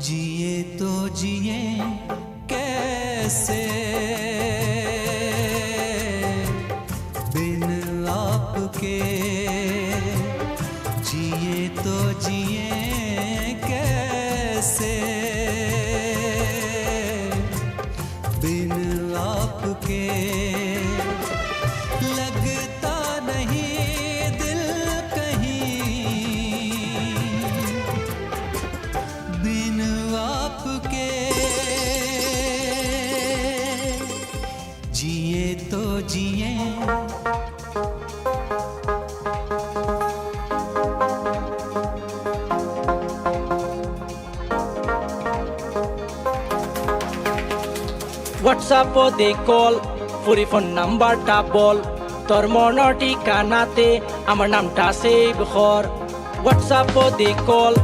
जिए तो जिए कैसे बिन आपके, जिए तो जिए कैसे बिन आपके। लगता नहीं दिल कहीं बिन आपके, जिए तो जिए। হোয়াটসঅ্যাপ দে কল ফুরি ফোন নাম্বারটা বল, তোর মনের ঠিকানাতে আমার নামটা সেভ কর। হোয়াটসঅ্যাপ দে কল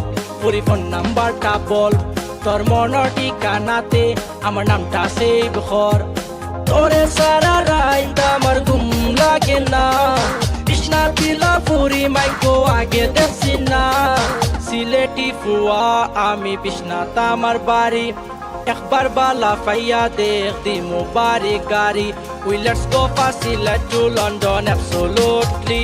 ফুরি ফোন নাম্বারটা বল, তোর মনের ঠিকানাতে আমার নামটা সেভ কর। তোরে সারা রাইত আমার ঘুম লাগে না, কৃষ্ণা পিলা ফুরি মাইকো আগে দেখছি না। সিলেটি ফুয়া আমি বিশ্বনাথ আমার বাড়ি, একবার বালা ফাইয়া দেখ দিমু বাড়ি গাড়ি। We let's go facilitate to London absolutely.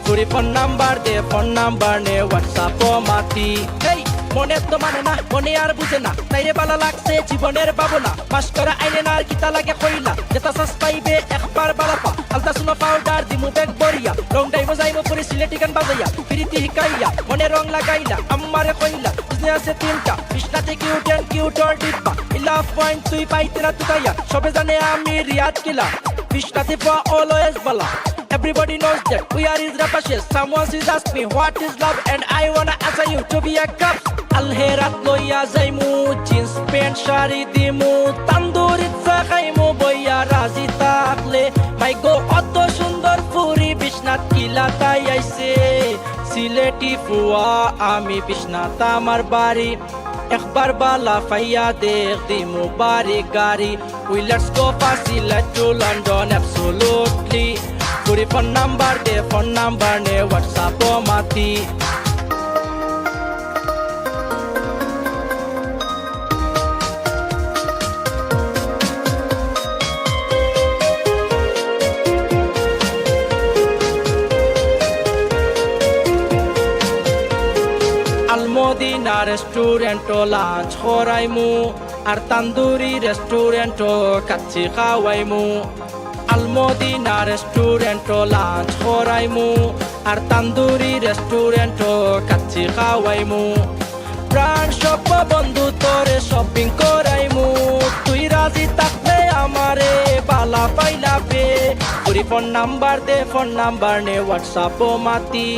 ফুরি ফোন নাম্বার দে, ফোন নাম্বার নে, হোয়াটসঅ্যাপ মাতি। হেই মনে তো মানে না, মনে আর বুঝে না, তাইরে বালা লাগছে জীবনের ভাবনা। পাস করা আইনে না আর কিতা লাগে কইলা, যেটা সাস পাইবে একবার বালা পা। আলতা সুনো পাউডার দিমু ব্যাগ বরিয়া, রং ডাইবো যাইবো পুরি সিলেটি গান বাজাইয়া। প্রীতি হিকাইয়া মনে রং লাগাইলা, আমারে কইলা বুঝতে আছে তিনটা বিষ্ণাতে কিউট এন্ড কিউটর ডিব্বা। ইলাভ পয়েন্ট তুই পাইতে না তুকাইয়া, সবে জানে আমি রিয়াদ কিলা। বিষ্ণাতে পা always Bala, everybody knows that we are his rapashes. Someone says ask me what is love and I wanna answer you to be a cup. Alherat loya zaimu, jeans pant shari dimu, tandurit sa khaimu boya razi takle. My go otto sundor puri bishnat kilatai aise. Sileti fuwa ami bishnat amar bari, একবার বালা ফাইয়া দেখ দিমু বাড়ি গাড়ি। We let's go facilitate to London absolutely. ফুরি phone number দে, phone number নে, WhatsApp মাতি। আলমদিনা রেস্টুরেন্টও লাঞ্চ করাইমু, আর তান্দুরি রেস্টুরেন্টও কাচ্চি খাওয়াইমু। আলমদিনা রেস্টুরেন্টও লাঞ্চ করাইমু, আর তান্দুরি রেস্টুরেন্টও কাচ্চি খাওয়াইমু। প্রাণ সব বন্ধু তোরে শপিং করাইমু, তুই রাজি থাকলে আমারে বালা পাইলা পে। পুরি ফোন নাম্বার দে, ফোন নাম্বার নে, হোয়াটসঅ্যাপ মাতি।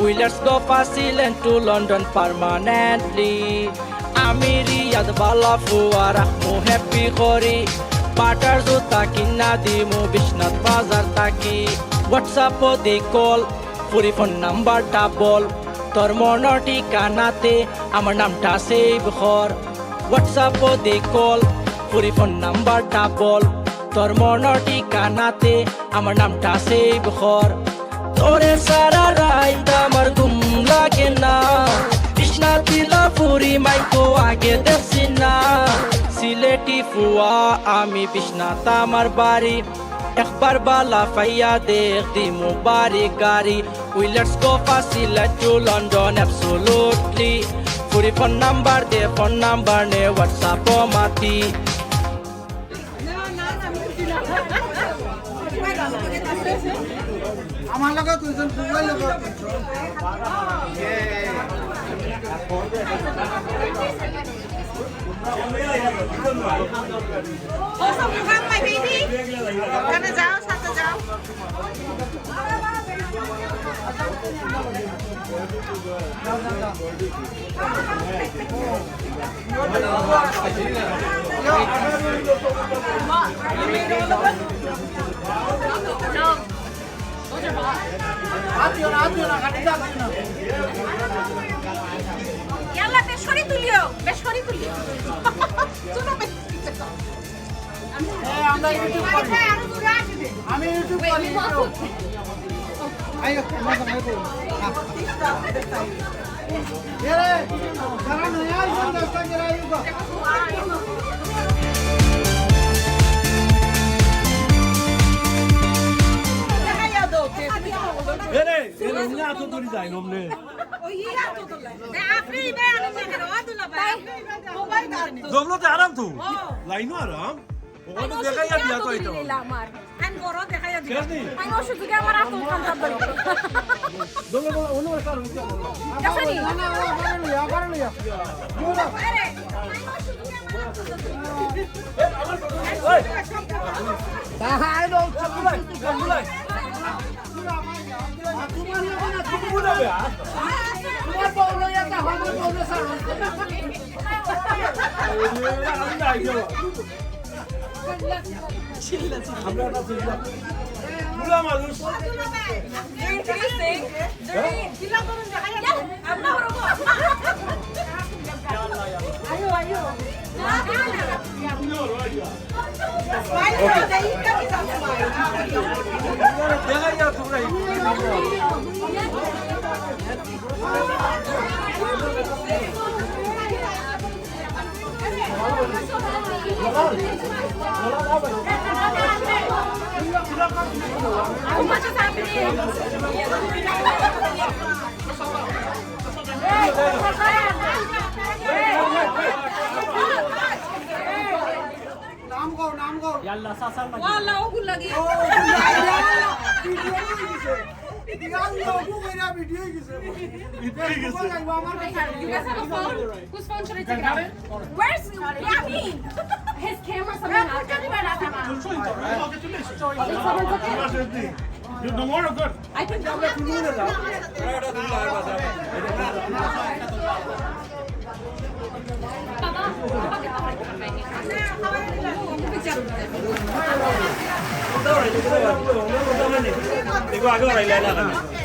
We let's go facilitate to London permanently. আমি রিয়াদ বালা ফুয়া রাখমু হ্যাপি করি, পাটার জুতা কিনা দিমু বিশ্বনাথ বাজার তাকি। হোয়াটসঅ্যাপ দে কল ফুরি ফোন নাম্বারটা বল, তোর মনের ঠিকানাতে আমার নামটা সেভ কর। হোয়াটসঅ্যাপ দে কল ফুরি ফোন নাম্বারটা বল, তোর মনের ঠিকানাতে আমার নামটা সেভ কর। তোরে সারা রাইত আমার ঘুম লাগে না, কৃষ্ণা পিলা ফুরি মাইকো আগে দেখছি না। সিলেটি ফুয়া আমি বিশ্বনাথ আমার বাড়ি, একবার বালা ফাইয়া দেখ দিমু বাড়ি গাড়ি। We let's go facilitate to London absolutely. ফুরি ফোন নাম্বার দে, ফোন নাম্বার নে, হোয়াটসঅ্যাপ মাতি। আমার লগা দুইজন ফুটবল লগা Also, you have my baby? Gonna যাও, সাথে যাও। No. Those are bought. আতিও না কাটি দাও না। ইয়াল্লা বেশরি তুলিও, বেশরি তুলিও। শুনো বেশরি। আমরা ইউটিউব করি। আমি ইউটিউব করি। আইও মজা হবে। এরে, কারণ নয়া ইউটিউব দেখাইয়া দাও তে তুমি এরে এরে উনি আতো ধরে যায় নমনে আপনি বে আমি দেখেন ও দুলা ভাই মোবাইল দাও জমলোতে আরাম তো লাইনো আরাম ওখানে দেখাইয়া দিয়া কইতো আমার আমি বড় দেখাইয়া দিই কেন নি আমি ওষুধ দিকে আমার আতো খান্তা ধরে জমলো বলা ওনো কার হইছে দেখানি না না আবার লইয়া আরে আমি ওষুধ দিকে আমার আতো ওই তাহাই দো বুলাই বুলাই তুমি বুঝাবে তোমার বউ লইয়া তা আমার বউ সার আমি যাই দেব আমরা না চিল্লা বুলা মানুষ ইন্টারেস্টিং দিলা করুন দেখাইয়া দাও আমরা হরব আয়ো আয়ো দেখাইয়া তোমরা How much is happening? নাম কও Wala, ogul lagi. ভিডিও গেছে You guys have a phone? Whose phone should I take out? Where's Yamin? His camera something No more good. I think देखो आगे बढ़ाई लेना करना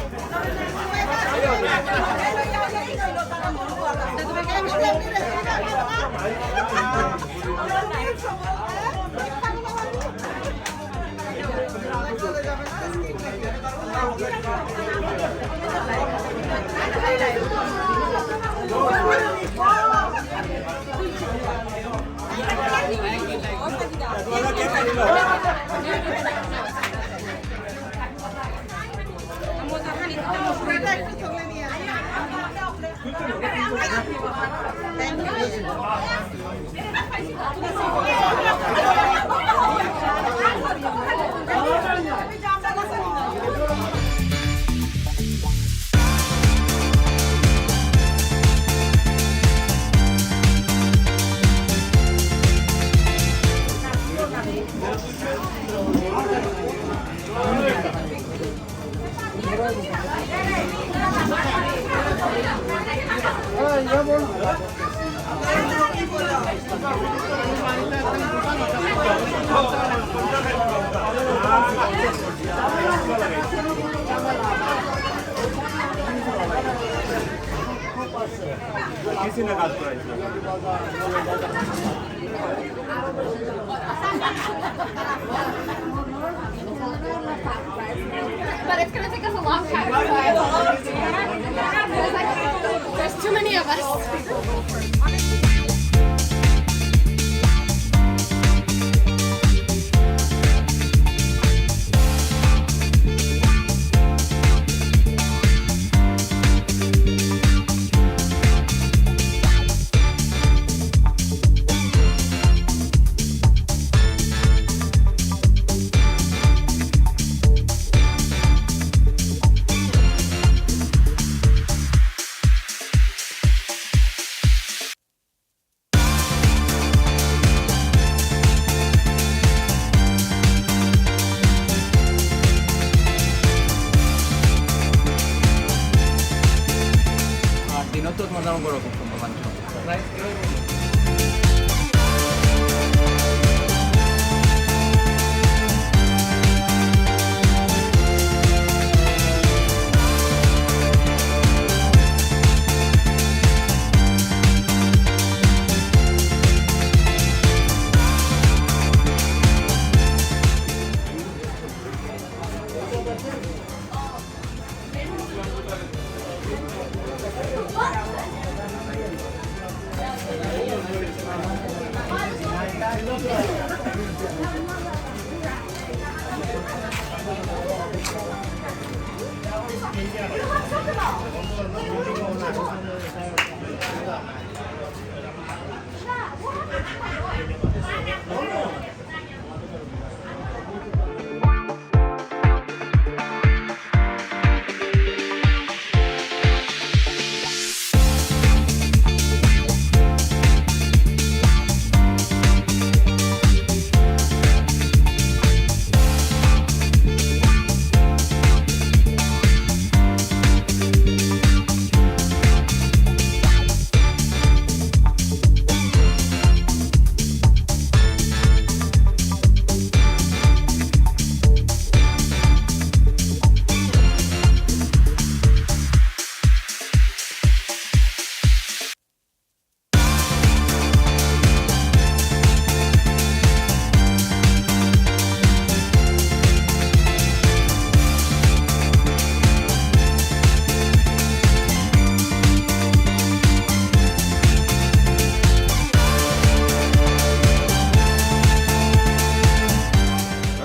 किसी ने काट कराई But it's gonna take us a long time. There's too many of us. have soccer ball.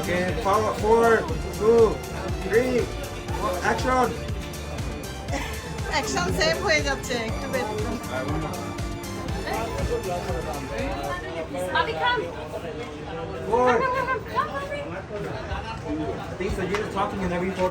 Okay, 4, 2, 3, action! Action save হয়ে যাচ্ছে একটু ব্যস্ত Bobby, come. 4. Come, come, come, come. Come, Bobby. I think Sajid is talking in every photo.